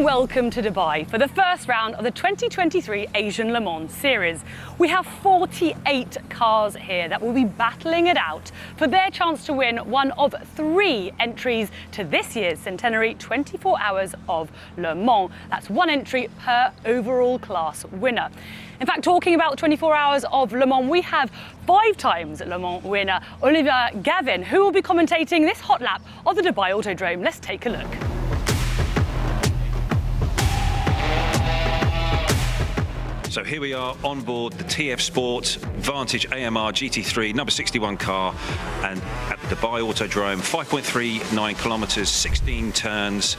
welcome to Dubai for the first round of the 2023 Asian Le Mans Series. We have 48 cars here that will be battling it out for their chance to win one of 3 entries to this year's centenary 24 Hours of Le Mans. That's 1 entry per overall class winner. In fact, talking about 24 Hours of Le Mans, we have 5 times Le Mans winner Oliver Gavin, who will be commentating this hot lap of the Dubai Autodrome. Let's take a look. So here we are on board the TF Sport Vantage AMR GT3 number 61 car, and at the Dubai Autodrome, 5.39 kilometers, 16 turns,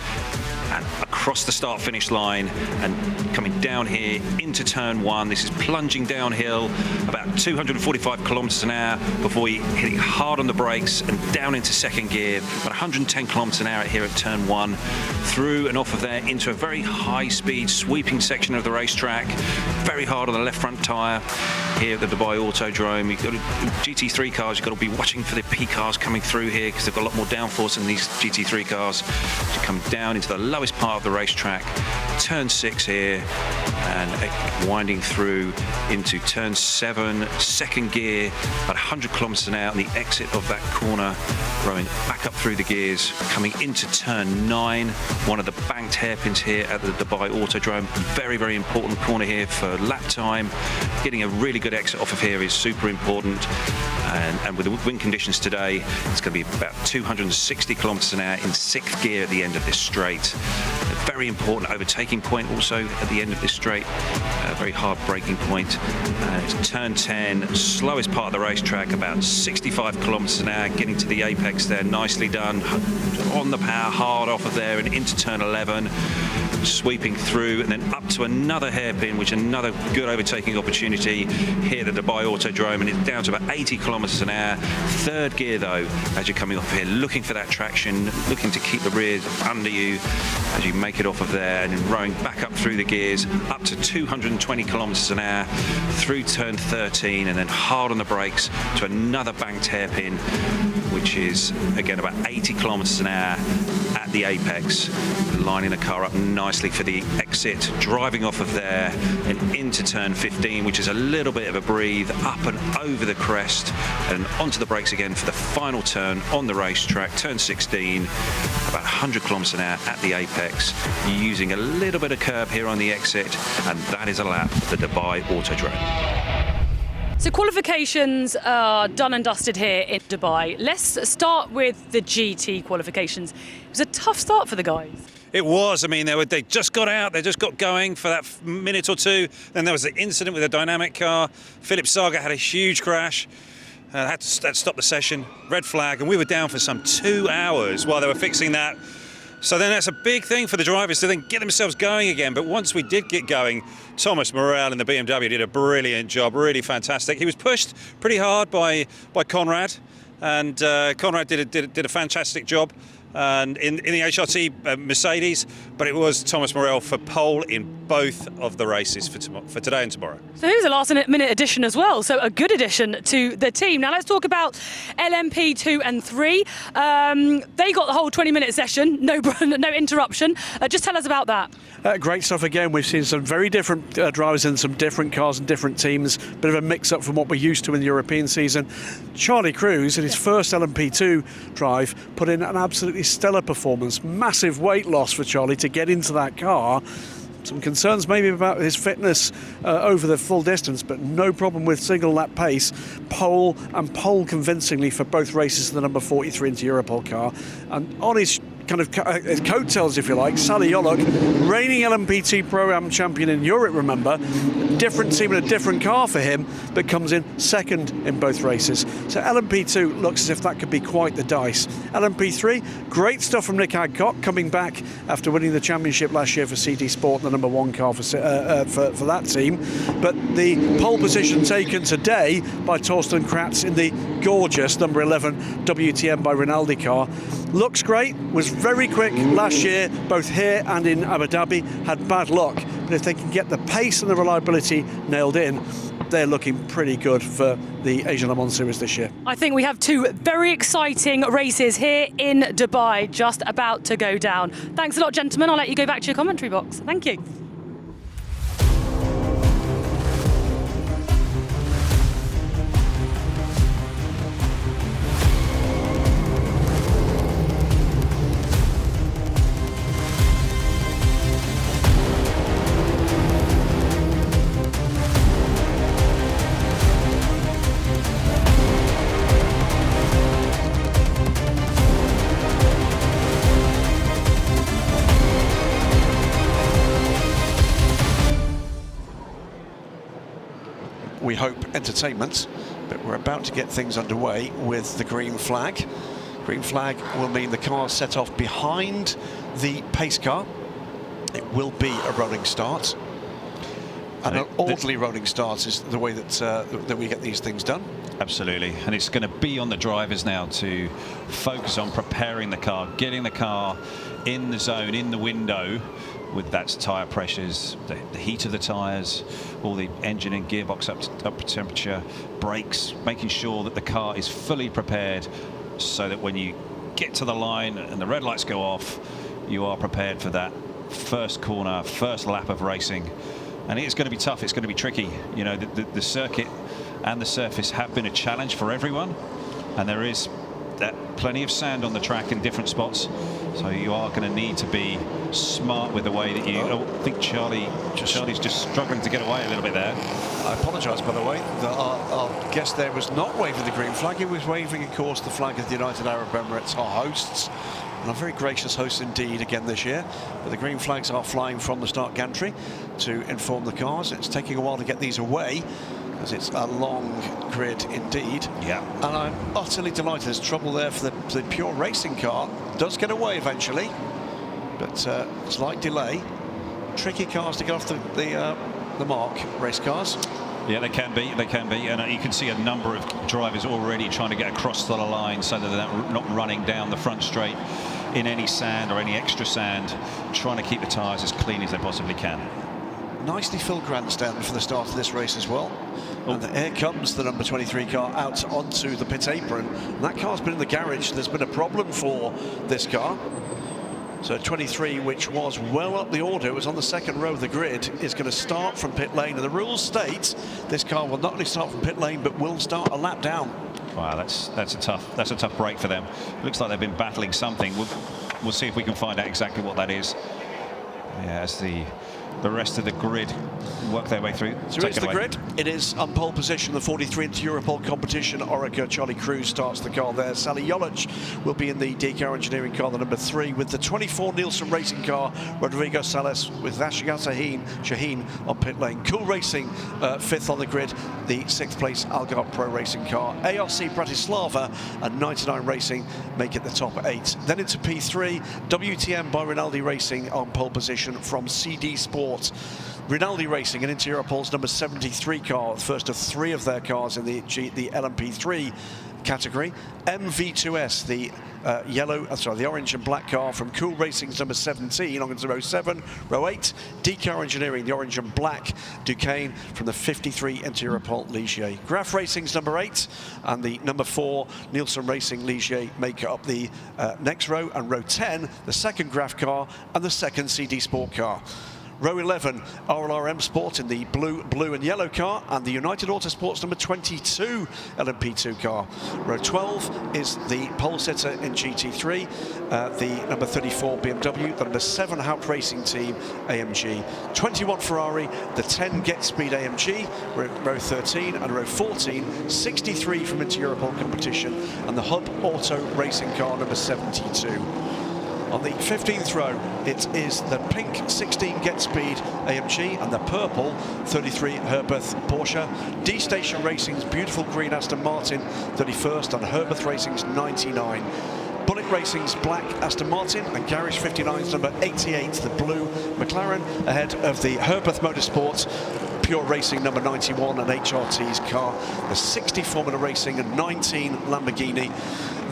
and across the start-finish line, and coming down here into turn 1. This is plunging downhill about 245 kilometers an hour before we hitting hard on the brakes and down into second gear, about 110 kilometers an hour here at turn 1, through and off of there into a very high-speed sweeping section of the racetrack. Very hard on the left front tyre here at the Dubai Autodrome. You've got GT3 cars, you've got to be watching for the P cars coming through here because they've got a lot more downforce than these GT3 cars. To come down into the lowest part of the racetrack, turn 6 here, and winding through into turn 7, second gear, about 100 kilometers an hour on the exit of that corner, rowing back up through the gears, coming into turn 9, one of the banked hairpins here at the Dubai Autodrome. Very, very important corner here for lap time. Getting a really good exit off of here is super important, and with the wind conditions today, it's going to be about 260 kilometers an hour in 6th gear at the end of this straight. A very important overtaking point also at the end of this straight, a very hard braking point. It's turn 10, slowest part of the racetrack, about 65 kilometers an hour, getting to the apex there, nicely done, on the power, hard off of there and into turn 11, sweeping through and then up to another hairpin, which is another good overtaking opportunity here at the Dubai Autodrome, and it's down to about 80 kilometers an hour. 3rd gear though, as you're coming off here, looking for that traction, looking to keep the rears under you as you make it off of there, and then rowing back up through the gears up to 220 kilometers an hour through turn 13, and then hard on the brakes to another banked hairpin, which is again about 80 kilometers an hour at the apex, lining the car up nicely for the exit, driving off of there and into turn 15, which is a little bit of a breathe, up and over the crest and onto the brakes again for the final turn on the racetrack, turn 16, about 100 kilometers an hour at the apex, using a little bit of curb here on the exit, and that is a lap of the Dubai Autodrome. So qualifications are done and dusted here in Dubai. Let's start with the GT qualifications. It was a tough start for the guys. It was. I mean, they just got out, they just got going for that minute or two. Then there was the incident with the dynamic car. Philip Saga had a huge crash. Had to stop the session, red flag, and we were down for some 2 hours while they were fixing that. So then that's a big thing for the drivers to then get themselves going again. But once we did get going, Thomas Morel in the BMW did a brilliant job, really fantastic. He was pushed pretty hard by Conrad, and Conrad did a fantastic job. And in the HRT Mercedes, but it was Thomas Morel for pole in both of the races for today and tomorrow. So he was a last-minute addition as well, so a good addition to the team. Now let's talk about LMP2 and 3. They got the whole 20-minute session, no interruption. Just tell us about that. Great stuff again. We've seen some very different drivers in some different cars and different teams. Bit of a mix-up from what we're used to in the European season. Charlie Cruz, in his first LMP2 drive, put in an absolutely stellar performance. Massive weight loss for Charlie to get into that car. Some concerns maybe about his fitness over the full distance, but no problem with single lap pace. Pole convincingly for both races, the number 43 into Europol car. And on his kind of coattails, if you like, Sally Yolok, reigning LMP2 Pro-Am champion in Europe, remember, different team and a different car for him, but comes in second in both races. So LMP2 looks as if that could be quite the dice. LMP3, great stuff from Nick Adcock, coming back after winning the championship last year for CD Sport, the number 1 car for that team. But the pole position taken today by Torsten Kratz in the gorgeous number 11 WTM by Rinaldi car. Looks great, was very quick last year, both here and in Abu Dhabi, had bad luck. But if they can get the pace and the reliability nailed in, they're looking pretty good for the Asian Le Mans Series this year. I think we have two very exciting races here in Dubai just about to go down. Thanks a lot, gentlemen. I'll let you go back to your commentary box. Thank you. We hope entertainment, but we're about to get things underway with the green flag. Green flag will mean the car set off behind the pace car. It will be a rolling start. And an orderly rolling start is the way that we get these things done. Absolutely, and it's going to be on the drivers now to focus on preparing the car, getting the car in the zone, in the window, with that tyre pressures, the heat of the tyres, all the engine and gearbox up to temperature, brakes, making sure that the car is fully prepared so that when you get to the line and the red lights go off, you are prepared for that first corner, first lap of racing. And it's going to be tough, it's going to be tricky. You know, the circuit and the surface have been a challenge for everyone, and there is plenty of sand on the track in different spots, so you are going to need to be smart with the way that you... Oh, I think Charlie's just struggling to get away a little bit there. I apologise, by the way, that our guest there was not waving the green flag. He was waving, of course, the flag of the United Arab Emirates, our hosts, and a very gracious host indeed again this year. But the green flags are flying from the start gantry to inform the cars. It's taking a while to get these away, as it's a long grid indeed. Yeah. And I'm utterly delighted. There's trouble there for the pure racing car. Does get away eventually, but slight delay. Tricky cars to get off the mark, race cars. Yeah, they can be, and you can see a number of drivers already trying to get across the line so that they're not running down the front straight in any sand or any extra sand, trying to keep the tyres as clean as they possibly can. Nicely filled grandstand for the start of this race as well. And here comes the number 23 car out onto the pit apron. And that car's been in the garage. There's been a problem for this car. So 23, which was well up the order, it was on the second row of the grid, is going to start from pit lane. And the rules state this car will not only start from pit lane, but will start a lap down. Wow, that's a tough break for them. Looks like they've been battling something. We'll see if we can find out exactly what that is. Yeah, as the rest of the grid work their way through. So it's the grid. It is on pole position, the 43 into Europol competition. Orica Charlie Cruz starts the car there. Sally Jolich will be in the DK Engineering car, the number 3, with the 24 Nielsen Racing car. Rodrigo Salas with Ashgar Shaheen on pit lane. Cool Racing 5th on the grid, the 6th place Algarve Pro Racing car. ARC Bratislava and 99 Racing make it the top 8. Then into P3, WTM by Rinaldi Racing on pole position from CD Sport. Rinaldi Racing and into Europol's number 73 car, the first of 3 of their cars in the LMP3 category. MV2S, the orange and black car from Cool Racing's number 17 on into row 7. Row 8, DK Engineering, the orange and black Duquesne from the 53 into Europol Ligier. Graf Racing's number 8 and the number 4 Nielsen Racing Ligier make up the next row, and row 10, the second Graf car and the second CD Sport car. Row 11, RLRM Sport in the blue and yellow car, and the United Autosports number 22 LMP2 car. Row 12 is the pole sitter in GT3, the number 34 BMW, the number 7 Haupt Racing Team AMG, 21 Ferrari, the 10 Get Speed AMG, row 13, and row 14, 63 from Inter Europol competition, and the Hub Auto Racing car number 72. On the 15th row, it is the pink 16 Get Speed AMG and the purple 33 Herberth Porsche. D-Station Racing's beautiful green Aston Martin 31st and Herberth Racing's 99. Bullet Racing's black Aston Martin and Garage 59's number 88, the blue McLaren, ahead of the Herberth Motorsports Pure Racing number 91 and HRT's car, the 60 Formula Racing and 19 Lamborghini.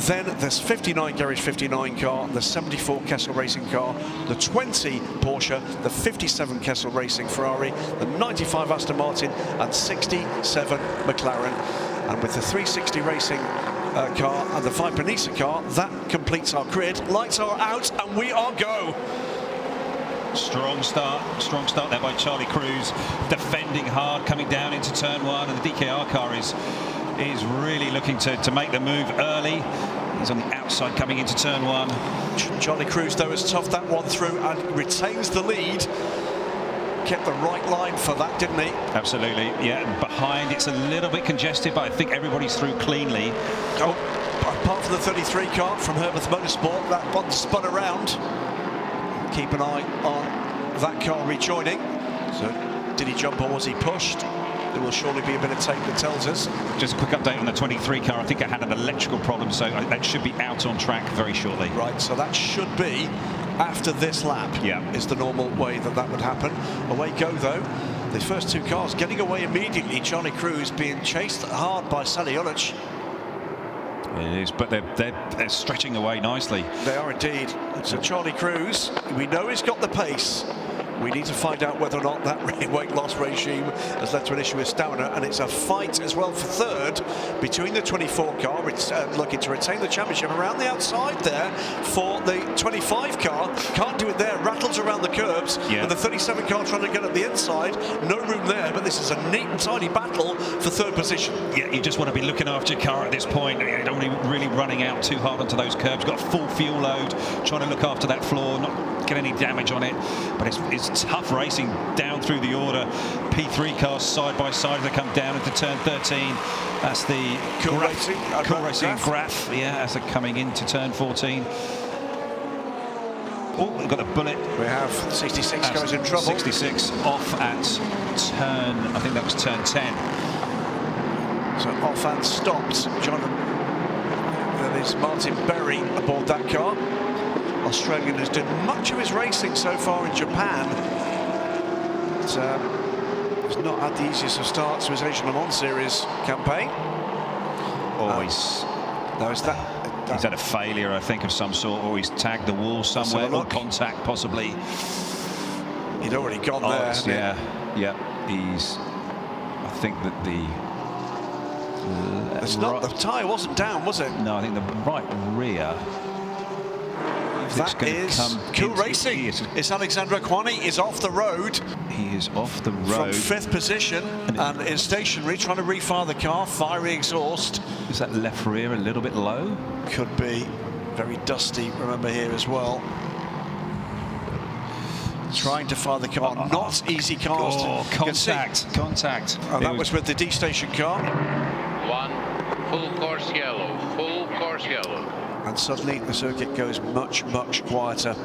Then there's 59 Garage 59 car, the 74 Kessel Racing car, the 20 Porsche, the 57 Kessel Racing Ferrari, the 95 Aston Martin and 67 McLaren. And with the 360 Racing car and the Viper Nissan car, that completes our grid. Lights are out and we are go. Strong start there by Charlie Cruz, defending hard, coming down into turn one, and the DKR car is really looking to make the move early. He's on the outside coming into turn one. Charlie Cruz, though, has toughed that one through and retains the lead. Kept the right line for that, didn't he? Absolutely, yeah. And behind, it's a little bit congested, but I think everybody's through cleanly. Oh, apart from the 33 car from Herbert Motorsport, that one spun around. Keep an eye on that car rejoining. So, did he jump or was he pushed? There will surely be a bit of tape that tells us. Just a quick update on the 23 car. I think it had an electrical problem, so that should be out on track very shortly. Right, so that should be after this lap. Yeah, is the normal way that would happen. Away go, though. The first two cars getting away immediately. Charlie Cruz being chased hard by Sally Ulich. It is, but they're stretching away nicely. They are indeed. So Charlie Cruz, we know he's got the pace. We need to find out whether or not that weight loss regime has led to an issue with stamina, and it's a fight as well for third between the 24 car, looking to retain the championship around the outside there for the 25 car. Can't do it there, rattles around the curbs, and the 37 car trying to get at the inside. No room there, but this is a neat and tidy battle for third position. Yeah, you just want to be looking after your car at this point. You don't want to be really running out too hard onto those curbs. Got a full fuel load, trying to look after that floor, not get any damage on it, but it's tough racing down through the order. P3 cars side by side as they come down into turn 13. That's the Cool Racing Graph, yeah, as they're coming into turn 14. Oh, we've got a bullet. We have 66 goes in trouble. 66 off at turn, I think that was turn 10. So off and stopped. John, that is Martin Berry aboard that car. Australian has done much of his racing so far in Japan. He's not had the easiest of starts to his Asian Le Mans Series campaign. Oh, he's had a failure, I think, of some sort, or he's tagged the wall somewhere, or contact possibly. He'd already gone there. Yeah. He's. I think that the tyre wasn't down, was it? No, I think the right rear. That is Cool Racing. It's Alexandre Kwani is off the road. He is off the road. From 5th position and is stationary, trying to refire the car, fiery exhaust. Is that left rear a little bit low? Could be. Very dusty, remember, here as well. Trying to fire the car, not easy cars. Contact. And that was with the D station car. One, full course yellow, full course yellow. And suddenly the circuit goes much quieter.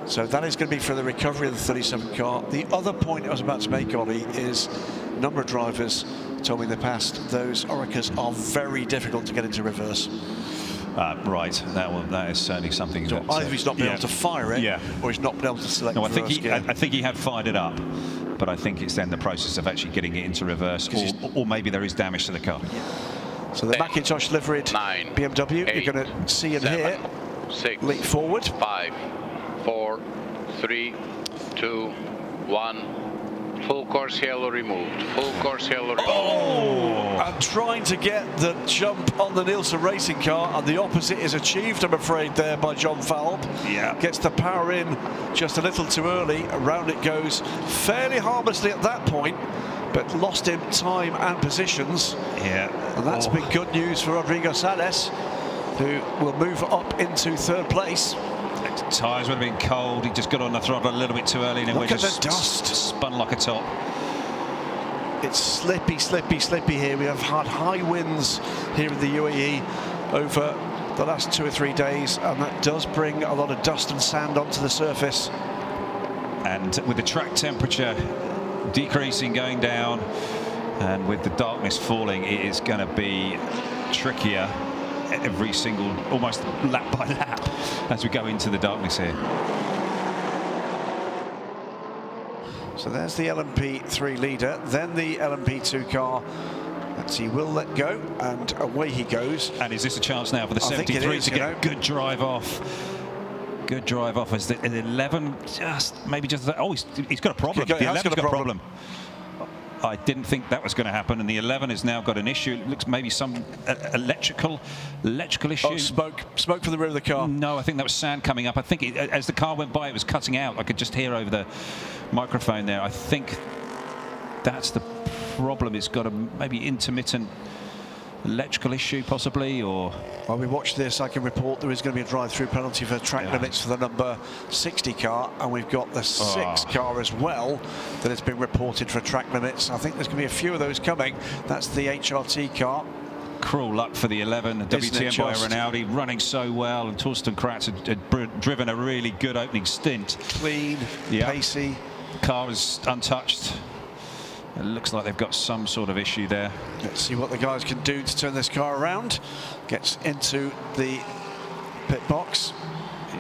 So that is going to be for the recovery of the 37 car. The other point I was about to make, Ollie, is a number of drivers told me in the past those Oricas are very difficult to get into reverse. Right, that is certainly something. So either he's not been able to fire it, or he's not been able to select. No, I I think he had fired it up, but I think it's then the process of actually getting it into reverse, or maybe there is damage to the car. So the Macintosh liveried BMW, you're going to see and hear. 6, leap forward. 5, 4, 3, 2, 1. Full course yellow removed. Full course yellow removed. Oh! And trying to get the jump on the Nielsen Racing car, and the opposite is achieved, I'm afraid, there by John Falb. Yeah. Gets the power in just a little too early. Around it goes fairly harmlessly at that point, but lost him time and positions. Yeah. And that's been good news for Rodrigo Sales, who will move up into third place. The tyres would have been cold. He just got on the throttle a little bit too early, and Look it at just the dust. Spun like a top. It's slippy here. We have had high winds here in the UAE over the last 2 or 3 days, and that does bring a lot of dust and sand onto the surface. And with the track temperature decreasing, going down, and with the darkness falling, it is going to be trickier every single, almost lap by lap, as we go into the darkness here. So So there's the LMP3 leader, then the LMP2 car. He will let go, and away he goes. And is this a chance now for the 73 to get a good drive off? Good drive off as the 11 he's got a problem. The 11's got a problem. I didn't think that was going to happen, and the 11 has now got an issue. It looks maybe some electrical issue. Oh, smoke from the rear of the car. No, I think that was sand coming up. I think as the car went by, it was cutting out. I could just hear over the microphone there. I think that's the problem. It's got a maybe intermittent electrical issue possibly, or... While we watch this, I can report there is going to be a drive-through penalty for track limits for the number 60 car, and we've got the 6 car as well that has been reported for track limits. I think there's going to be a few of those coming. That's the HRT car. Cruel luck for the 11, the WTM by Rinaldi, running so well, and Torsten Kratz had driven a really good opening stint. Clean, pacey. Car is untouched. It looks like they've got some sort of issue there. Let's see what the guys can do to turn this car around. Gets into the pit box.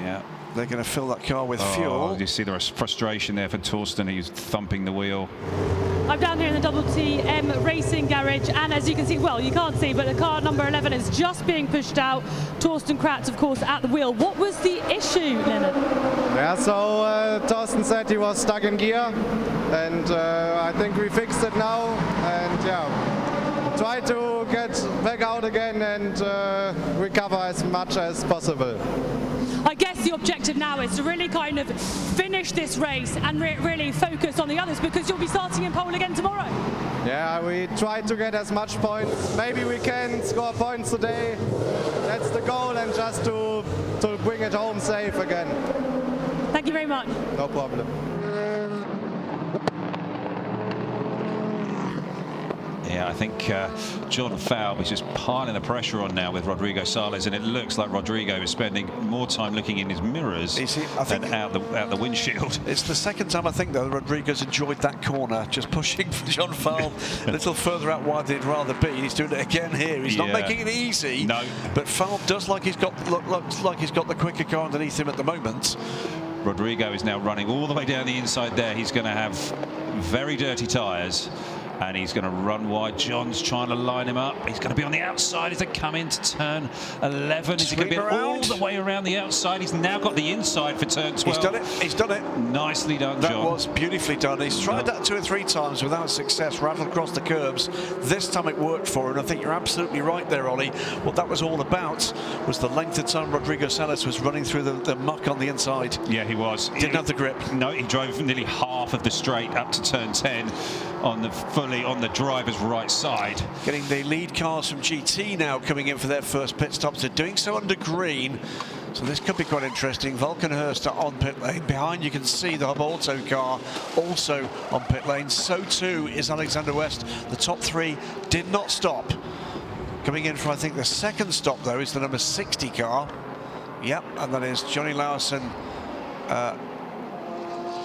Yeah. They're going to fill that car with fuel. You see there was frustration there for Torsten. He's thumping the wheel. I'm down here in the WTM racing garage, and as you can see, well, you can't see, but the car number 11 is just being pushed out. Torsten Kratz, of course, at the wheel. What was the issue, Leonard? Yeah, so Torsten said he was stuck in gear, and I think we fixed it now, and yeah, try to get back out again and recover as much as possible. I guess the objective now is to really kind of finish this race and really focus on the others, because you'll be starting in pole again tomorrow. Yeah, we try to get as much points. Maybe we can score points today. That's the goal, and just to bring it home safe again. Thank you very much. No problem. Yeah, I think John Falb is just piling the pressure on now with Rodrigo Sales, and it looks like Rodrigo is spending more time looking in his mirrors than out the windshield. It's the second time I think though Rodrigo's enjoyed that corner, just pushing John Falb a little further out wide than he'd rather be. He's doing it again here. He's not making it easy. No. But Falb does looks like he's got the quicker car underneath him at the moment. Rodrigo is now running all the way down the inside there. He's going to have very dirty tyres, and he's going to run wide. John's trying to line him up. He's going to be on the outside as they come into turn 11. Is he going to be all the way around the outside? He's now got the inside for turn 12. He's done it. He's done it. Nicely done, John. That was beautifully done. He's tried that 2 or 3 times without success, rattled across the curbs. This time it worked for him. I think you're absolutely right there, Ollie. What that was all about was the length of time Rodrigo Sales was running through the muck on the inside. Yeah, he was. Didn't have the grip. No, he drove nearly half of the straight up to turn 10 on the driver's right side. Getting the lead cars from GT now coming in for their first pit stops. They're doing so under green, so this could be quite interesting. Valkenhurst on pit lane. Behind you can see the Hub Auto car also on pit lane. So too is Alexander West. The top 3 did not stop. Coming in for I think the second stop though is the number 60 car. Yep, and that is Johnny Larson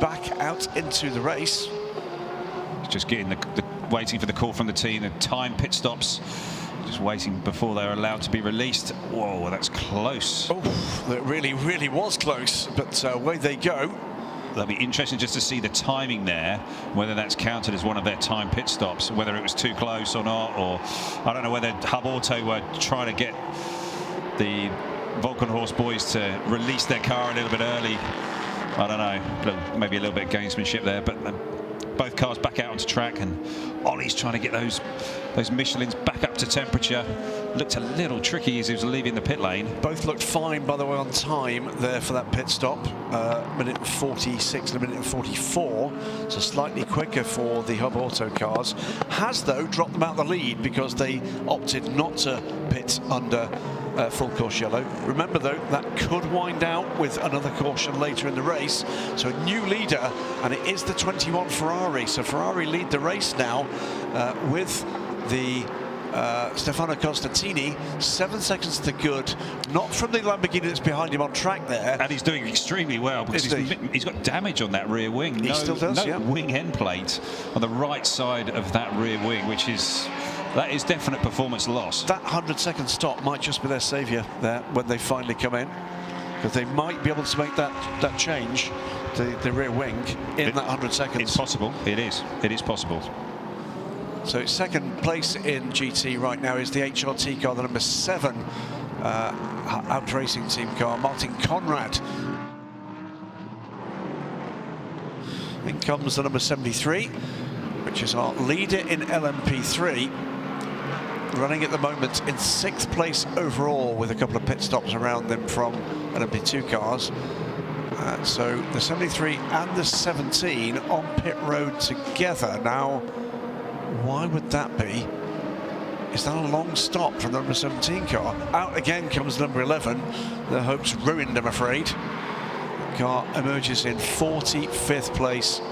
back out into the race. Just getting waiting for the call from the team. The time pit stops, just waiting before they're allowed to be released. Whoa, that's close. Oh, that really was close, but away they go. That'll be interesting just to see the timing there, whether that's counted as one of their time pit stops, whether it was too close or not, or I don't know whether Hub Auto were trying to get the Valkenhorst boys to release their car a little bit early. I don't know, maybe a little bit of gamesmanship there, but both cars back out onto track, and Ollie's trying to get those Michelins back up to temperature. Looked a little tricky as he was leaving the pit lane. Both looked fine, by the way, on time there for that pit stop. Minute 46 and a minute 44, so slightly quicker for the Hub Auto cars. Has, though, dropped them out the lead because they opted not to pit under full course yellow. Remember, though, that could wind out with another caution later in the race. So a new leader, and it is the 21 Ferrari. So Ferrari lead the race now with the Stefano Costantini, 7 seconds to the good, not from the Lamborghini that's behind him on track there. And he's doing extremely well because he's got damage on that rear wing. He still does, no wing end plate on the right side of that rear wing, which is... that is definite performance loss. That 100-second stop might just be their saviour there when they finally come in. because they might be able to make that change, the rear wing, in that 100 seconds. It's possible. It is. It is possible. So second place in GT right now is the HRT car, the number 7 out racing team car, Martin Conrad. In comes the number 73, which is our leader in LMP3, running at the moment in 6th place overall with a couple of pit stops around them from LMP2 cars. So the 73 and the 17 on pit road together. Now, why would that be? Is that a long stop from the number 17 car? Out again comes number 11. Their hopes ruined, I'm afraid. The car emerges in 45th place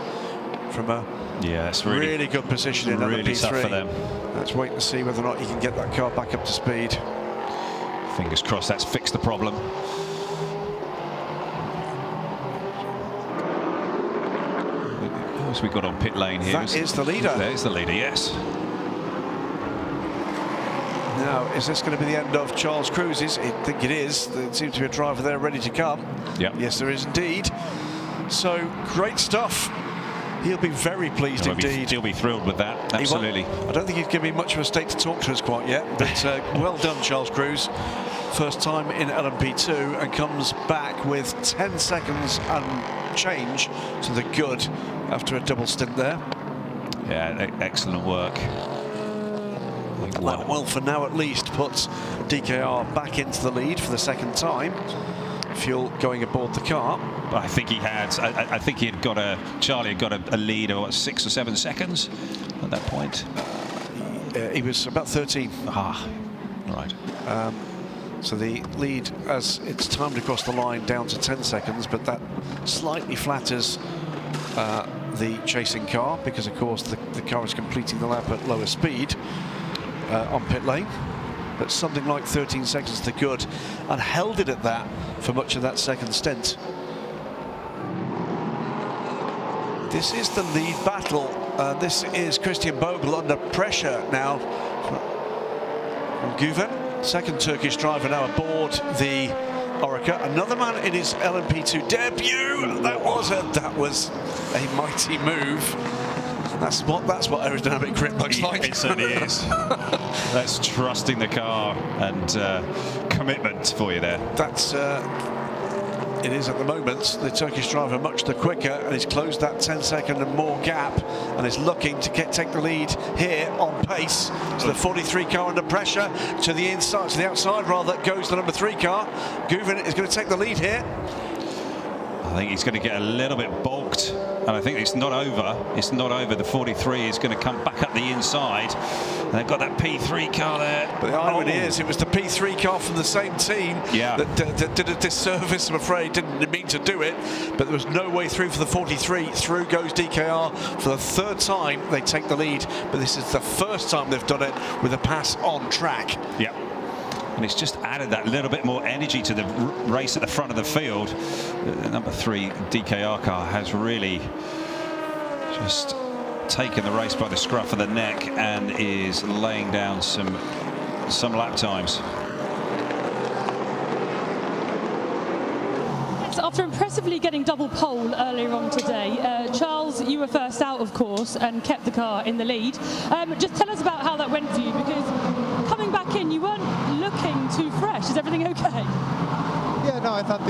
from a that's really good position in really LMP3. tough for them. Let's wait and see whether or not he can get that car back up to speed. Fingers crossed that's fixed the problem. Who's we got on pit lane here? That is the leader. There's the leader, yes. Now, is this going to be the end of Charles Cruise's? I think it is. There seems to be a driver there ready to come. Yep. Yes, there is indeed. So, great stuff. He'll be very pleased indeed. He'll be thrilled with that, absolutely. I don't think he's given me much of a stake to talk to us quite yet, but well done, Charles Cruise. First time in LMP2 and comes back with 10 seconds and change to the good after a double stint there. Yeah, excellent work. That will, for now at least, puts DKR back into the lead for the second time. Fuel going aboard the car. I think he had. I think he had got Charlie had got a lead of what, 6 or 7 seconds at that point. He was about 13. Ah, right. So the lead, as it's timed across the line, down to 10 seconds, but that slightly flatters the chasing car because, of course, the car is completing the lap at lower speed on pit lane. But something like 13 seconds to good, and held it at that for much of that second stint. This is the lead battle. This is Christian Bogle under pressure now from Guven. Second Turkish driver now aboard the Oreca. Another man in his LMP2 debut. That was a mighty move. That's what aerodynamic grip looks like. It certainly is. That's trusting the car and commitment for you there. That's it is at the moment. The Turkish driver much the quicker, and he's closed that 10-second and more gap, and is looking to take the lead here on pace. So the 43 car under pressure to the inside, to the outside rather, goes the number 3 car. Guven is going to take the lead here. I think he's going to get a little bit balked, and I think it's not over. It's not over. The 43 is going to come back up the inside. And they've got that P3 car there. But the irony is, it was the P3 car from the same team that did a disservice, I'm afraid. Didn't mean to do it, but there was no way through for the 43. Through goes DKR for the 3rd time. They take the lead, but this is the first time they've done it with a pass on track. Yeah. And it's just added that little bit more energy to the race at the front of the field. The number 3 DKR car has really just taken the race by the scruff of the neck and is laying down some lap times. After impressively getting double pole earlier on today, Charles, you were first out, of course, and kept the car in the lead. Just tell us about how that went for you, because coming back in, you weren't looking too fresh. Is everything okay? Yeah, no, I thought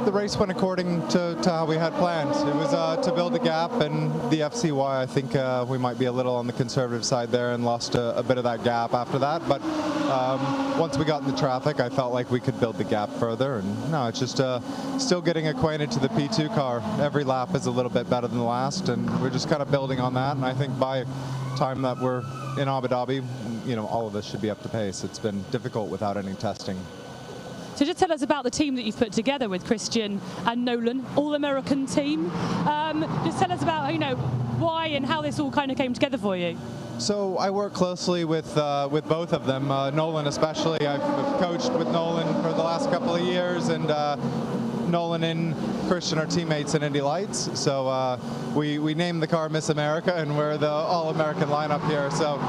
the race went according to how we had planned. It was to build a gap, and the FCY, I think we might be a little on the conservative side there and lost a bit of that gap after that. But once we got in the traffic, I felt like we could build the gap further. And no, it's just still getting acquainted to the P2 car. Every lap is a little bit better than the last, and we're just kind of building on that. And I think by time that we're in Abu Dhabi, you know, all of us should be up to pace. It's been difficult without any testing. So just tell us about the team that you've put together with Christian and Nolan, all-American team. Just tell us about, you know, why and how this all kind of came together for you. So I work closely with both of them, Nolan especially. I've coached with Nolan for the last couple of years, and Nolan and Christian are teammates in Indy Lights. So we named the car Miss America, and we're the all-American lineup here. So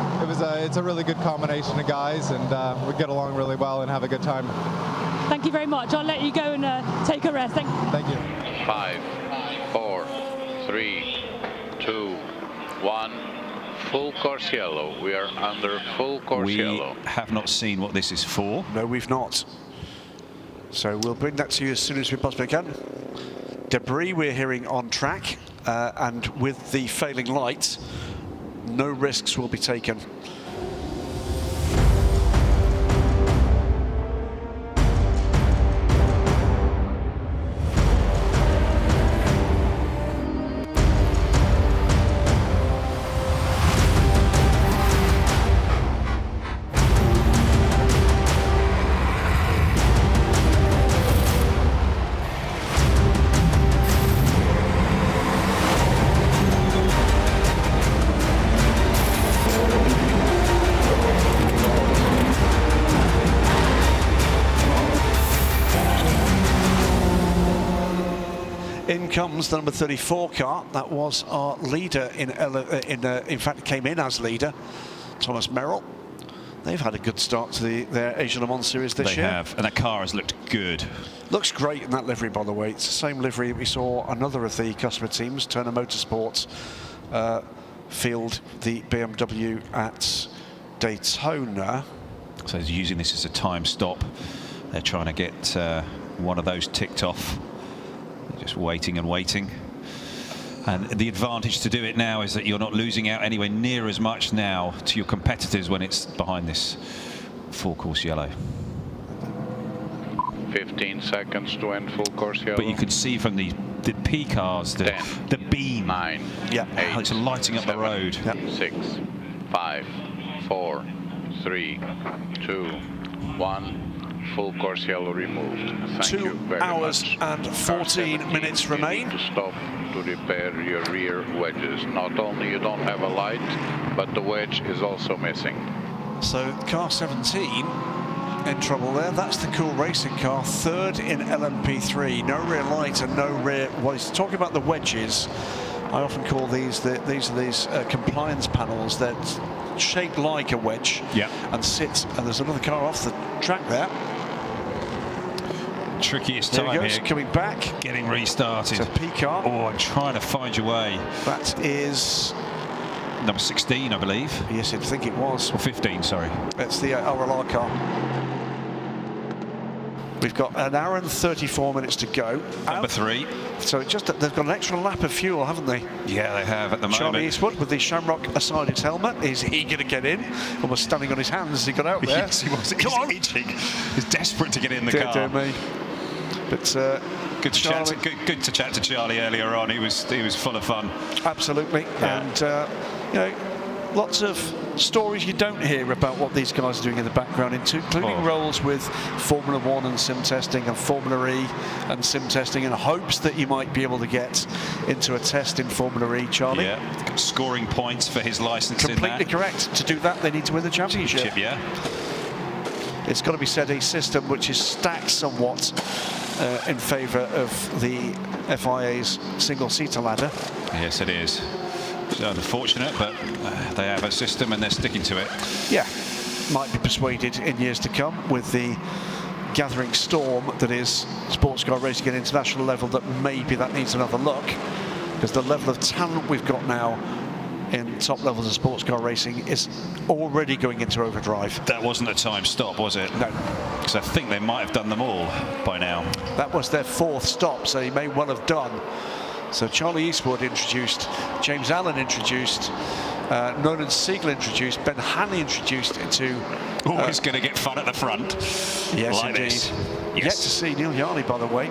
it's a really good combination of guys, and we get along really well and have a good time. Thank you very much. I'll let you go and take a rest. Thank you. 5, 4, 3, 2, 1. Full course yellow. We are under full course yellow. We have not seen what this is for. No, we've not. So we'll bring that to you as soon as we possibly can. Debris we're hearing on track, and with the failing lights, no risks will be taken. In comes the number 34 car. That was our leader in fact, came in as leader, Thomas Merrill. They've had a good start to their Asian Le Mans series this year. They have, and that car has looked good. Looks great in that livery, by the way. It's the same livery that we saw another of the customer teams, Turner Motorsports, field the BMW at Daytona. So he's using this as a time stop. They're trying to get one of those ticked off. Just waiting and waiting. And the advantage to do it now is that you're not losing out anywhere near as much now to your competitors when it's behind this full course yellow. 15 seconds to end full course yellow. But you can see from the P cars, the beam, 9, yeah, how it's lighting up the road. 6, 5, 4, 3, 2, 1. Full course yellow removed. Thank you very 2 hours much. and 14 minutes remain. To stop to repair your rear wedges. Not only you don't have a light, but the wedge is also missing. So car 17 in trouble there. That's the Cool Racing car, third in LMP3. No rear light and no rear. Well, he's talking about the wedges. I often call these compliance panels that shaped like a wedge. Yeah. And sit. And there's another car off the track there. Trickiest There time he goes, here, coming back. getting restarted. It's a P car. Oh, and trying to find your way. That is Number 16, I believe. Yes, I think it was. Or 15, sorry. That's the RLR car. We've got an hour and 34 minutes to go. Number 3. So it just they've got an extra lap of fuel, haven't they? Yeah, they have at the moment. Charlie Eastwood with the Shamrock aside his helmet is eager to get in. Almost standing on his hands as he got out there. Yes, he was. Come on. Itching. He's desperate to get in the car. Dear me. But good to chat to Charlie earlier on. He was full of fun. Absolutely. Yeah. And you know, lots of stories you don't hear about what these guys are doing in the background, including roles with Formula 1 and sim testing and Formula E and sim testing, and hopes that you might be able to get into a test in Formula E, Charlie. Yeah, scoring points for his licence in that. Completely correct. To do that, they need to win the championship. Yeah. It's got to be said, a system which is stacked somewhat in favour of the FIA's single-seater ladder. Yes, it is. It's unfortunate, but they have a system and they're sticking to it. Yeah, might be persuaded in years to come with the gathering storm that is sports car racing at international level that maybe that needs another look, because the level of talent we've got now in top levels of sports car racing is already going into overdrive. That wasn't a time stop, was it? No. Because I think they might have done them all by now. That was their 4th stop, so he may well have done. So Charlie Eastwood introduced, James Allen introduced, Nolan Siegel introduced, Ben Hanley introduced to... Always going to get fun at the front. Yes, like indeed. This. Yet Yes. to see Neil Yarley, by the way.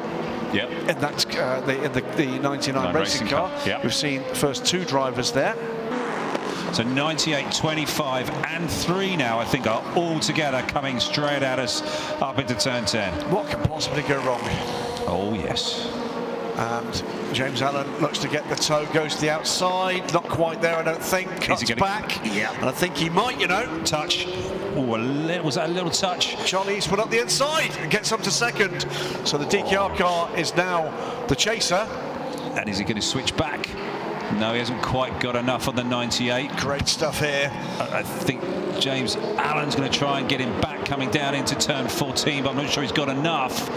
Yep. In that, the 99 racing car. Yep. We've seen the first 2 drivers there. So 98, 25 and 3 now, I think, are all together coming straight at us up into turn 10. What can possibly go wrong? Oh, yes. And James Allen looks to get the toe, goes to the outside, not quite there, I don't think. Cuts back, yeah. And I think he might, you know. Touch. Oh, was that a little touch? Charlie Eastwood up the inside and gets up to second. So the DKR car is now the chaser. And is he going to switch back? No, he hasn't quite got enough on the 98. Great stuff here. I think James Allen's going to try and get him back coming down into turn 14, but I'm not sure he's got enough.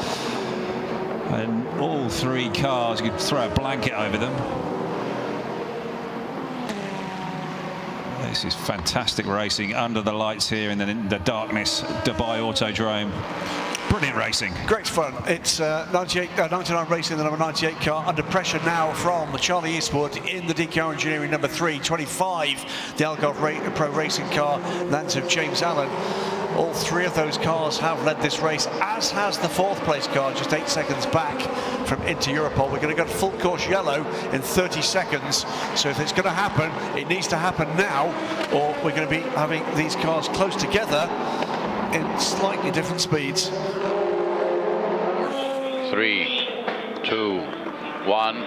And all three cars, you could throw a blanket over them. This is fantastic racing under the lights here in the darkness, Dubai Autodrome. Brilliant racing. Great fun. It's 99 racing, the number 98 car, under pressure now from Charlie Eastwood in the DKR Engineering number 3, 25, the Algarve Pro Racing car, that's of James Allen. All three of those cars have led this race, as has the fourth place car, just 8 seconds back from Inter Europol. We're going to go full course yellow in 30 seconds. So if it's going to happen, it needs to happen now, or we're going to be having these cars close together in slightly different speeds. 3, 2, 1,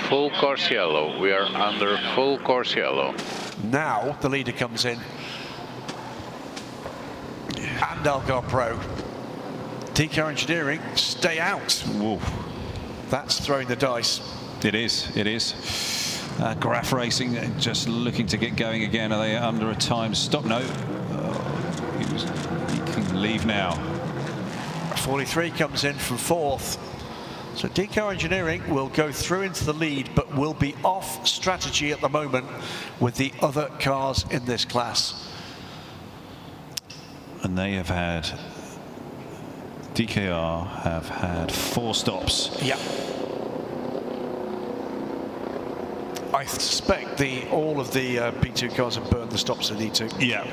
full course yellow. We are under full course yellow. Now the leader comes in. And Algarve Pro. DKR Engineering stay out. Whoa. That's throwing the dice. It is, it is. Graph Racing just looking to get going again. Are they under a time stop? No. He can leave now. 43 comes in from fourth. So DKR Engineering will go through into the lead, but will be off strategy at the moment with the other cars in this class. And they have had, DKR have had 4 stops. Yeah. I suspect all of the P2 cars have burned the stops they need to. Yeah.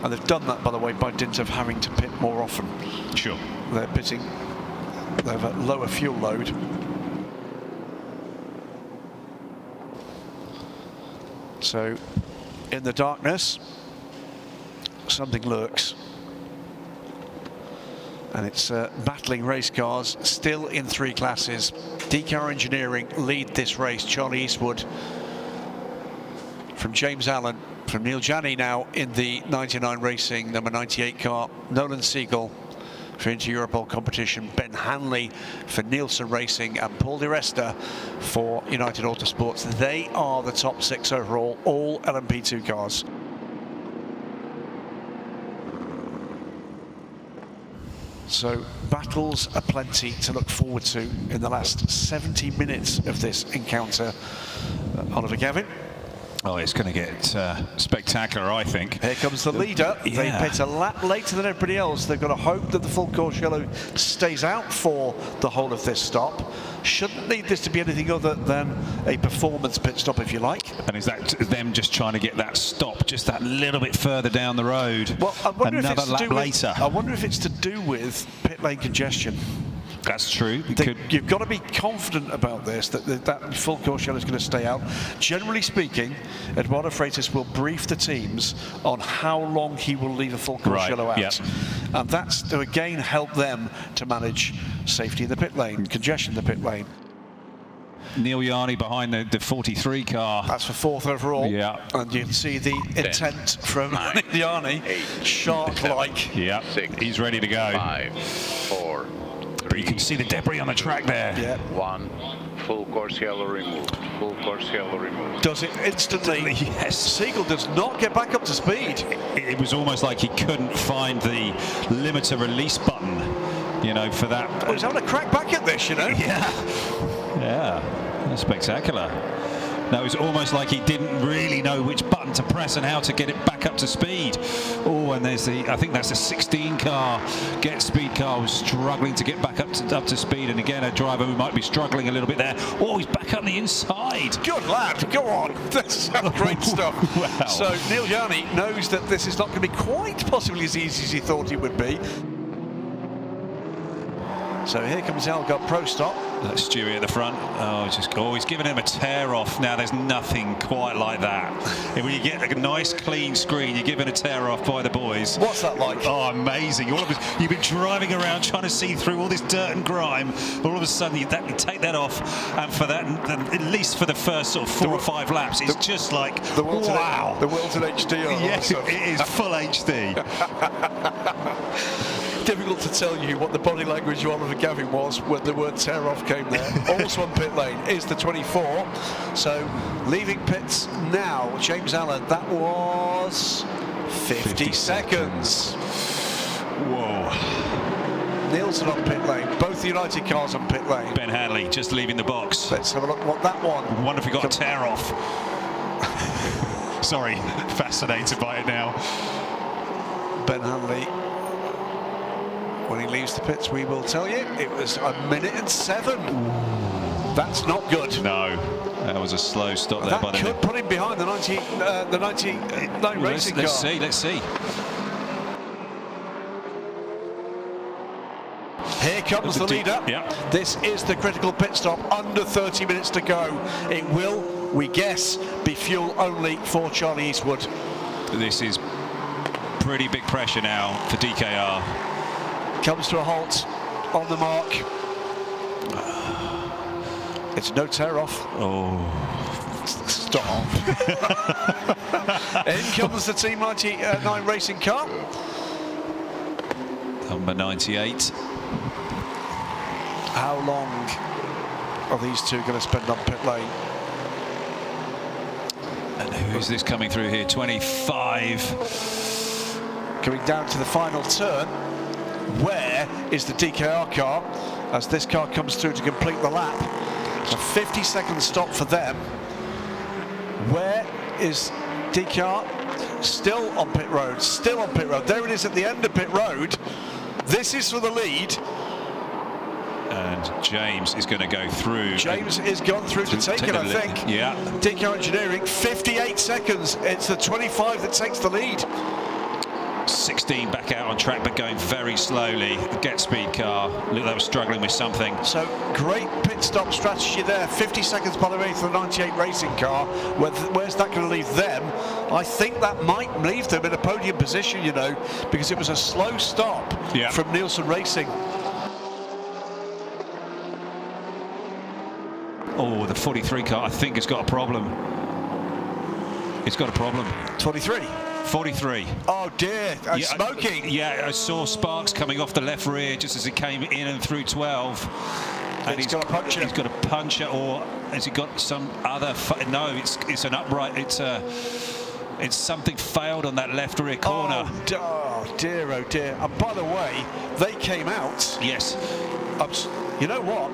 And they've done that, by the way, by dint of having to pit more often. Sure. They're pitting, they have a lower fuel load. So, in the darkness, something lurks. And it's battling race cars, still in 3 classes. DKR Engineering lead this race. Charlie Eastwood from James Allen, from Neil Janney now in the 99 Racing number 98 car. Nolan Siegel for Inter Europol competition. Ben Hanley for Nielsen Racing, and Paul Di Resta for United Autosports. They are the top 6 overall, all LMP2 cars. So battles aplenty to look forward to in the last 70 minutes of this encounter. Oliver Gavin. Oh, it's going to get spectacular, I think. Here comes the leader. Yeah. They pit a lap later than everybody else. They've got to hope that the full course yellow stays out for the whole of this stop. Shouldn't need this to be anything other than a performance pit stop, if you like. And is that them just trying to get that stop just that little bit further down the road? Well, I wonder another if it's lap to do later. With, I wonder if it's to do with pit lane congestion. That's true. You've got to be confident about this, that full course yellow is going to stay out. Generally speaking, Eduardo Freitas will brief the teams on how long he will leave a full course yellow out. Yep. And that's to again help them to manage safety in the pit lane, congestion in the pit lane. Neil Yarney behind the 43 car. That's for 4th overall. Yeah. And you can see the intent from Yarney, shark-like. Yeah, he's ready to go. 5, 4, 3, but you can see the debris on the track there. Yeah. 1, full course yellow removed. Full course yellow removed. Does it instantly? Yes. Siegel does not get back up to speed. It was almost like he couldn't find the limiter release button, you know, for that. Oh, he's having a crack back at this, you know? Yeah. Yeah. That's spectacular. No, it was almost like he didn't really know which button to press and how to get it back up to speed. Oh, and there's I think that's the 16 car, Get Speed car, was struggling to get back up to speed. And again, a driver who might be struggling a little bit there. Oh, he's back up the inside. Good lad, go on. That's great stuff. Wow. So Neil Yarney knows that this is not going to be quite possibly as easy as he thought it would be. So here comes Algarve Pro stop. That's Stewie at the front. Oh, he's giving him a tear off. Now there's nothing quite like that. When you get a nice clean screen, you're given a tear off by the boys. What's that like? Oh, amazing. You've been driving around trying to see through all this dirt and grime. All of a sudden you take that off, and for that, at least for the first sort of 4 or 5 laps, it's just like, wow. The Wilton HD. Yes, it is full HD. difficult to tell you what the body language of Oliver Gavin was when the word tear off came there. Also on pit lane is the 24. So leaving pits now, James Allen, that was 50 seconds. Whoa. Nielsen on pit lane, both the United cars on pit lane. Ben Hanley just leaving the box. Let's have a look what that one. I wonder if he got a tear off. Sorry, fascinated by it now. Ben Hanley, when he leaves the pits, we will tell you, it was 1 minute and 7. That's not good. No, that was a slow stop there. That could put him behind the 99 racing car. Let's see. Here comes the leader. Yeah. This is the critical pit stop, under 30 minutes to go. It will, we guess, be fuel only for Charlie Eastwood. This is pretty big pressure now for DKR. Comes to a halt on the mark. It's no tear off. Oh. Stop. In comes the Team 99 racing car. Number 98. How long are these two going to spend on pit lane? And who is this coming through here? 25. Coming down to the final turn. Where is the DKR car as this car comes through to complete the lap? It's a 50-second stop for them. Where is DKR? Still on pit road, still on pit road. There it is at the end of pit road. This is for the lead. And James is going to go through. James is gone through to take it, I think. Yeah. DKR Engineering, 58 seconds. It's the 25 that takes the lead. 16 back out on track, but going very slowly. The Get Speed car, look, they were struggling with something. So great pit stop strategy there. 50 seconds, by the way, for the 98 racing car. Where's that going to leave them? I think that might leave them in a podium position, you know, because it was a slow stop from Nielsen Racing. Oh, the 43 car, I think it's got a problem. It's got a problem. 23. 43. Oh dear, smoking. Yeah, I saw sparks coming off the left rear just as he came in and through 12. And he's got a puncher. He's got a puncher, or has he got some other? No, it's an upright. It's something failed on that left rear corner. Oh dear, oh dear. And by the way, they came out. Yes. You know what?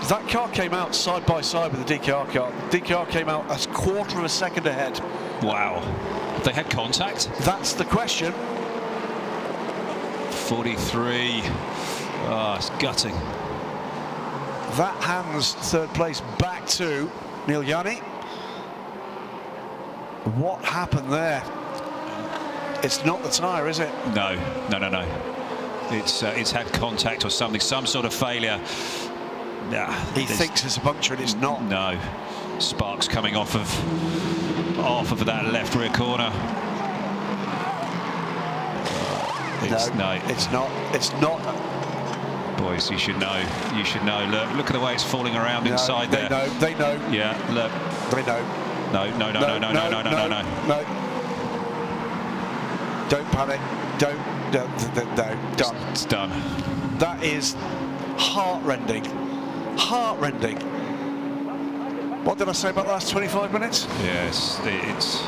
That car came out side by side with the DKR car. DKR came out a quarter of a second ahead. Wow. They had contact? That's the question. 43. Oh, it's gutting. That hands third place back to Neil Yanni. What happened there? It's not the tyre, is it? No. It's had contact or something, some sort of failure. Yeah, he thinks it's a puncture and it's not. No, sparks coming off of that left rear corner. It's not. Boys, you should know. You should know. Look at the way it's falling around inside there. They know. Yeah, look. They know. No. Don't panic. No, done. It's done. That is heart-rending. Heart-rending. What did I say about the last 25 minutes? Yes, it's...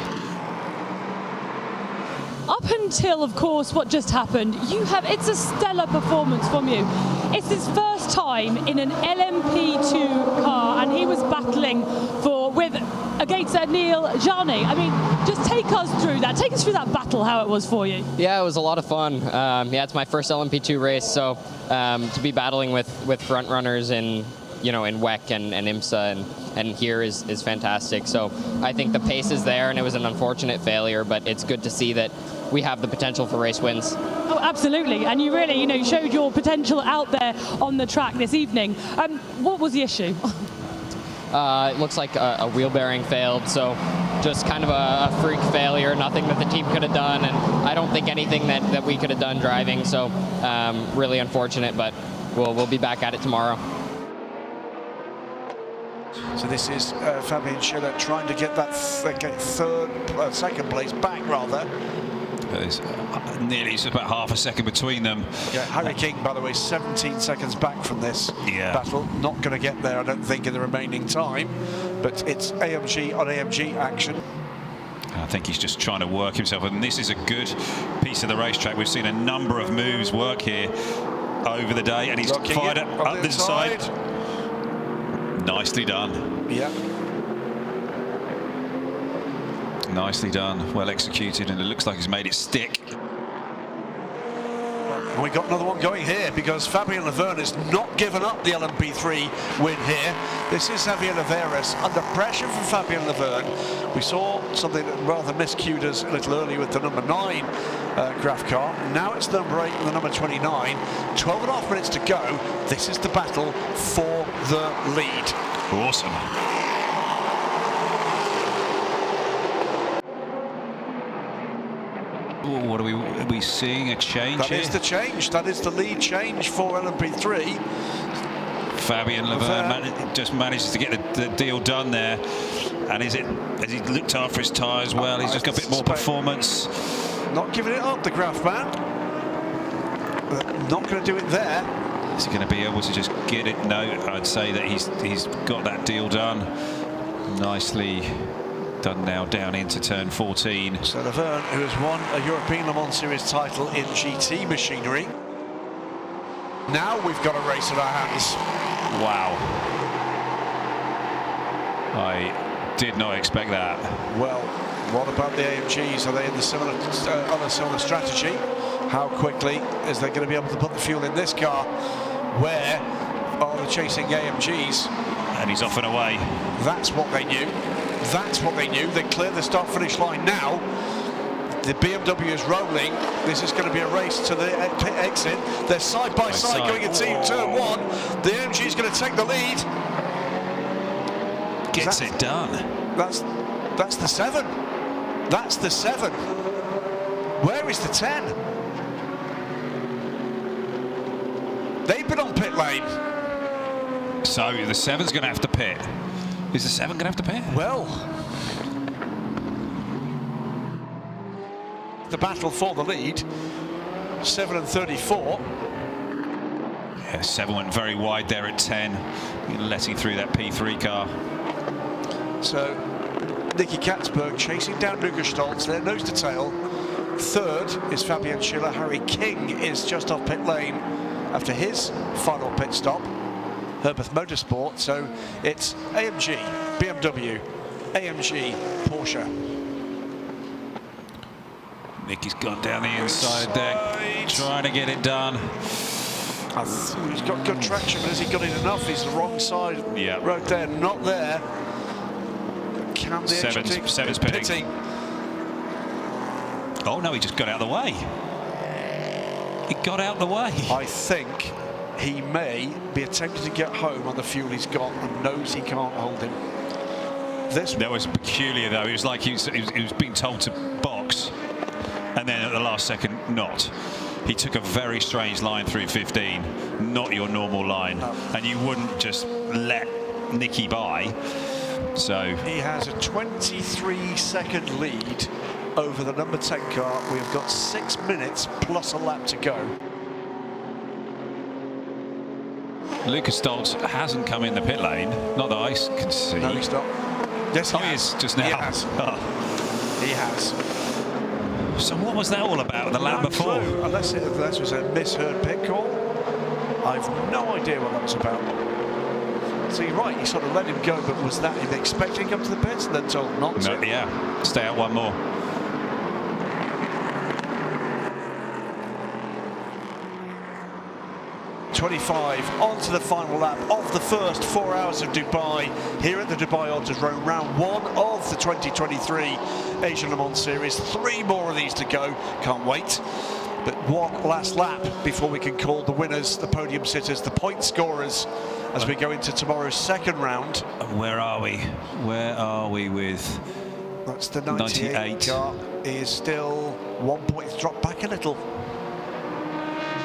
Up until, of course, what just happened, it's a stellar performance from you. It's his first time in an LMP2 car, and he was battling against Neil Jani. I mean, just take us through that. Take us through that battle, how it was for you. Yeah, it was a lot of fun. It's my first LMP2 race, so to be battling with front runners in WEC and IMSA and here is fantastic. So I think the pace is there, and it was an unfortunate failure, but it's good to see that we have the potential for race wins. Oh, absolutely. And you really, showed your potential out there on the track this evening. What was the issue? It looks like a wheel bearing failed, so just kind of a freak failure, nothing that the team could have done, and I don't think anything that we could have done driving, so really unfortunate, but we'll be back at it tomorrow. So this is Fabian Schiller trying to get that second place back, rather. There's nearly just about half a second between them. Yeah, Harry King, by the way, 17 seconds back from this battle. Not going to get there, I don't think, in the remaining time. But it's AMG on AMG action. I think he's just trying to work himself, and this is a good piece of the racetrack. We've seen a number of moves work here over the day, and he's fired up the inside. Nicely done. Yeah. Nicely done, well executed, and it looks like he's made it stick. And we got another one going here because Fabien Laverne has not given up the LMP3 win here. This is Javier Oliveras under pressure from Fabien Laverne. We saw something rather miscued us a little earlier with the number 9 Graf car. Now it's number 8 and the number 29. 12.5 minutes to go. This is the battle for the lead. Awesome. What are we seeing a change That here? is the change. That is the lead change for LMP3. Fabien Laverne just manages to get the deal done there. And has he looked after his tyres well? He's just got a bit more performance. Not giving it up, the Graf man. Not going to do it there. Is he going to be able to just get it? No, I'd say that he's got that deal done. Nicely done now down into turn 14. So Laverne, who has won a European Le Mans Series title in GT machinery. Now we've got a race in our hands. Wow. I did not expect that. Well, what about the AMGs? Are they in the on a similar strategy? How quickly is they going to be able to put the fuel in this car? Where are the chasing AMGs? And he's off and away. That's what they knew. That's what they knew. They cleared the start-finish line now. The BMW is rolling. This is going to be a race to the pit exit. They're side by side going into turn 1. The AMG is going to take the lead. Gets it done. That's the 7. That's the 7. Where is the 10? They've been on pit lane. So the 7's going to have to pit. Is the 7 going to have to pit? Well, the battle for the lead. 7 and 34. Yeah, 7 went very wide there at 10, letting through that P3 car. So Nicky Katzberg chasing down Luca Stoltz, they're nose to tail. Third is Fabian Schiller. Harry King is just off pit lane after his final pit stop. Herbeth Motorsport, so it's AMG, BMW, AMG, Porsche. Nicky's gone down the inside there, trying to get it done. He's got good traction, but has he got it enough? He's the wrong side. Yeah. Right there, not there. Can the Seven's pitting. Oh no, he just got out of the way. He got out of the way. I think he may be attempting to get home on the fuel he's got and knows he can't hold him. That was peculiar though. It was like he was being told to box, and then at the last second not. He took a very strange line through 15, not your normal line, and you wouldn't just let Nicky by. So he has a 23-second lead over the number 10 car. We've got 6 minutes plus a lap to go. Lucas Stoltz hasn't come in the pit lane, not that I can see. No, he's not. Yes, he has. Is just now. He has. Oh. He has. So what was that all about the lap before? Clue. Unless it was a misheard pit call. I've no idea what that was about. So you're right, he sort of let him go, but was that him expecting him to the pits and then told not to? No, yeah, stay out one more. .25 onto the final lap of the first 4 hours of Dubai here at the Dubai Autodrome, round 1 of the 2023 Asian Le Mans Series. 3 more of these to go, can't wait. But one last lap before we can call the winners, the podium sitters, the point scorers as we go into tomorrow's second round. Where are we? Where are we with? That's the 98 car. He is still 1 point, dropped back a little.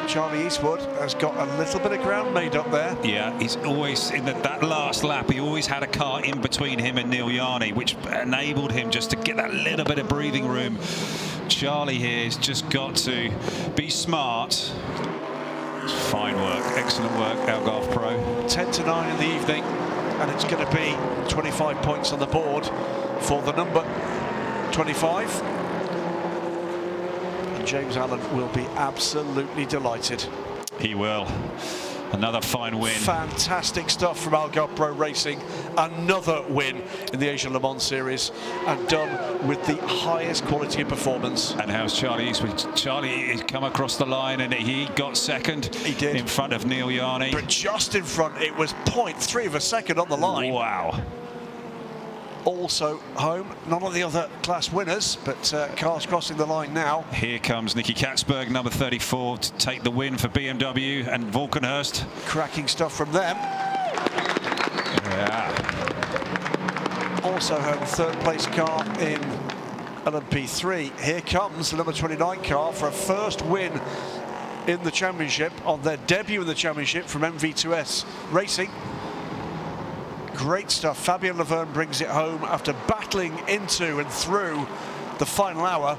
Charlie Eastwood has got a little bit of ground made up there. Yeah, he's always, in that last lap, he always had a car in between him and Neil Yarney, which enabled him just to get that little bit of breathing room Charlie here has just got to be smart. Fine work, excellent work, Algarve Pro. 10-9 in the evening, and it's going to be 25 points on the board for the number 25. And James Allen will be absolutely delighted. He will. Another fine win. Fantastic stuff from Algarve Pro Racing. Another win in the Asian Le Mans Series, and done with the highest quality of performance. And how's Charlie Eastwood? Charlie has come across the line and he got second. He did. In front of Neil Yarney. But just in front, it was 0.3 of a second on the line. Wow. Also home, none of the other class winners, but cars crossing the line now. Here comes Nicky Katzberg, number 34, to take the win for BMW and Valkenhurst. Cracking stuff from them. Yeah. Also home, third place car in LMP3. Here comes the number 29 car for a first win in the championship, on their debut in the championship from MV2S Racing. Great stuff. Fabien Laverne brings it home after battling into and through the final hour.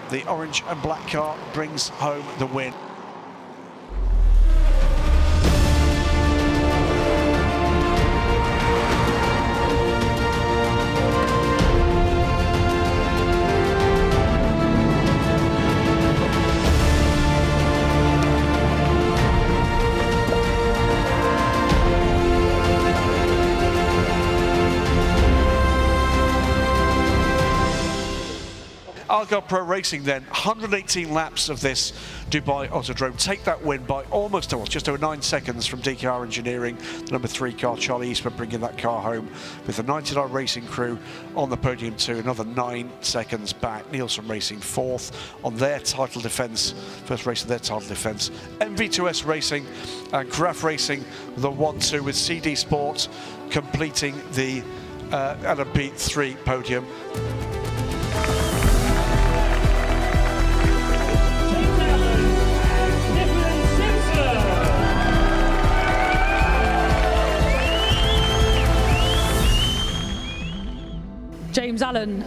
The orange and black car brings home the win. Algarve Pro Racing then, 118 laps of this Dubai Autodrome, take that win by almost, just over 9 seconds from DKR Engineering, the number 3 car, Charlie Eastwood, bringing that car home with the 99 Racing crew on the podium too, another 9 seconds back. Nielsen Racing 4th on their title defence, first race of their title defence. MV2S Racing and Graf Racing, the 1-2 with CD Sport completing the LMP3 podium. James Allen,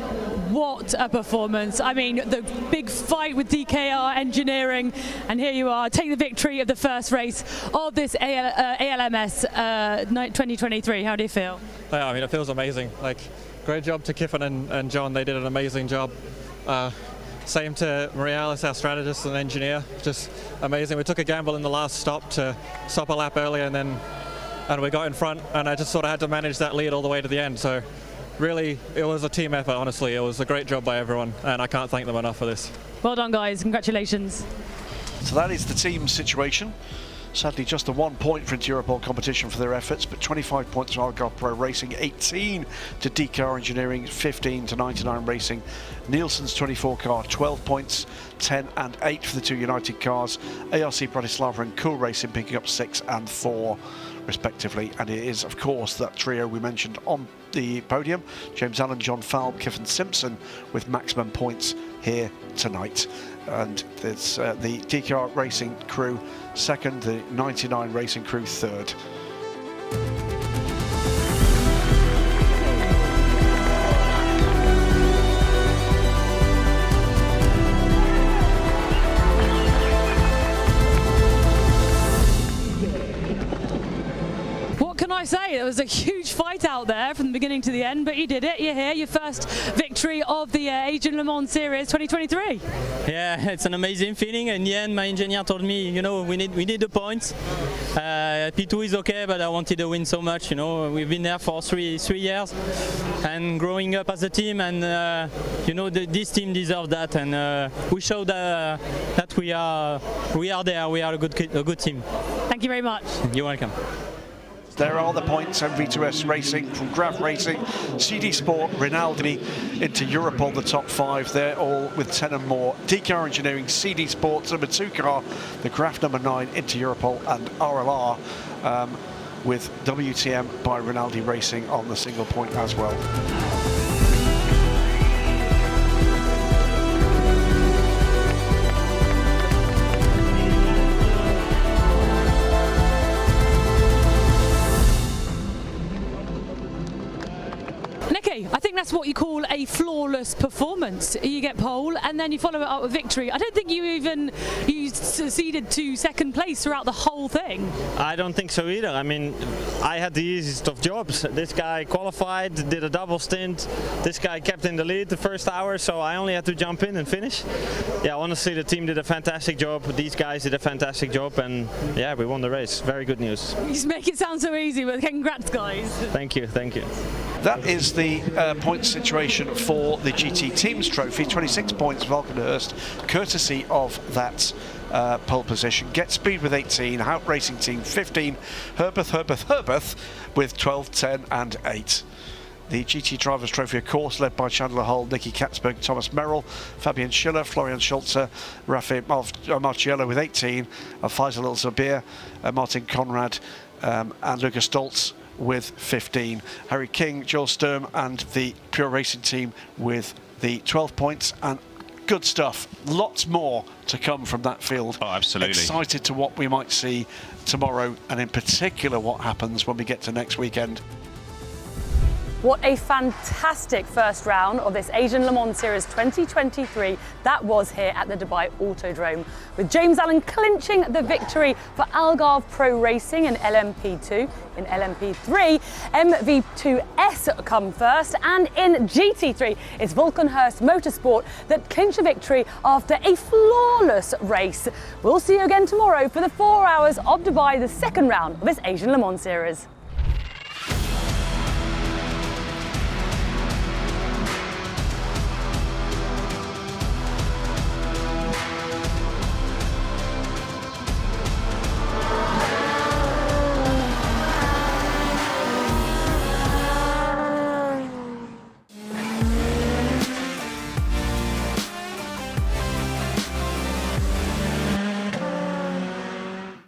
what a performance. I mean, the big fight with DKR Engineering, and here you are, take the victory of the first race of this ALMS 2023. How do you feel? Yeah, I mean, it feels amazing. Like, great job to Kiffin and John. They did an amazing job. Same to Marialis, our strategist and engineer. Just amazing. We took a gamble in the last stop to stop a lap earlier, and we got in front, and I just sort of had to manage that lead all the way to the end. So really, it was a team effort, honestly. It was a great job by everyone, and I can't thank them enough for this. Well done, guys. Congratulations. So that is the team situation. Sadly, just the 1 point for Inter-Europol competition for their efforts, but 25 points to Algarve Pro Racing, 18 to DKR Engineering, 15 to 99 Racing. Nielsen's 24 car, 12 points, 10 and 8 for the 2 United cars. ARC Bratislava and Cool Racing picking up 6 and 4 respectively. And it is, of course, that trio we mentioned on the podium. James Allen, John Falb, Kiffin Simpson with maximum points here tonight. And it's the DKR Racing crew second, the 99 Racing crew third. I say, there was a huge fight out there from the beginning to the end, but you did it. You're here, your first victory of the Asian Le Mans Series 2023. Yeah, it's an amazing feeling. In the end, my engineer told me, you know, we need the points. P2 is okay, but I wanted to win so much. You know, we've been there for three years, and growing up as a team, and you know, this team deserves that, and we showed that we are there. We are a good team. Thank you very much. You're welcome. There are the points. MV2S Racing from Graf Racing, CD Sport, Rinaldi, Inter-Europol, the top 5. They're all with 10 and more. DKR Engineering, CD Sports, number 2 car, the Graf number 9, Inter-Europol, and RLR with WTM by Rinaldi Racing on the single point as well. I think that's that's what you call a flawless performance. You get pole and then you follow it up with victory. I don't think you succeeded to second place throughout the whole thing. I don't think so either. I mean, I had the easiest of jobs. This guy qualified, did a double stint. This guy kept in the lead the first hour, so I only had to jump in and finish. Yeah, honestly, the team did a fantastic job. These guys did a fantastic job, and yeah, we won the race. Very good news. You just make it sound so easy, but congrats, guys. Thank you, thank you. That is the point situation for the GT Teams Trophy. 26 points, Valkenhurst, courtesy of that pole position. Get Speed with 18, Hout Racing Team 15, Herbeth with 12, 10 and 8. The GT Drivers' Trophy, of course, led by Chandler Hull, Nicky Katzberg, Thomas Merrill, Fabian Schiller, Florian Schulze, Rafael Marciello with 18, Faisal El-Zabir, Martin Conrad and Lucas Stoltz with 15. Harry King, Joel Sturm and the Pure Racing team with the 12 points. And good stuff. Lots more to come from that field. Oh, absolutely. Excited to what we might see tomorrow, and in particular what happens when we get to next weekend. What a fantastic first round of this Asian Le Mans Series 2023 that was here at the Dubai Autodrome, with James Allen clinching the victory for Algarve Pro Racing in LMP2. In LMP3, MV2S come first, and in GT3 it's Valkenhurst Motorsport that clinch a victory after a flawless race. We'll see you again tomorrow for the 4 hours of Dubai, the second round of this Asian Le Mans Series.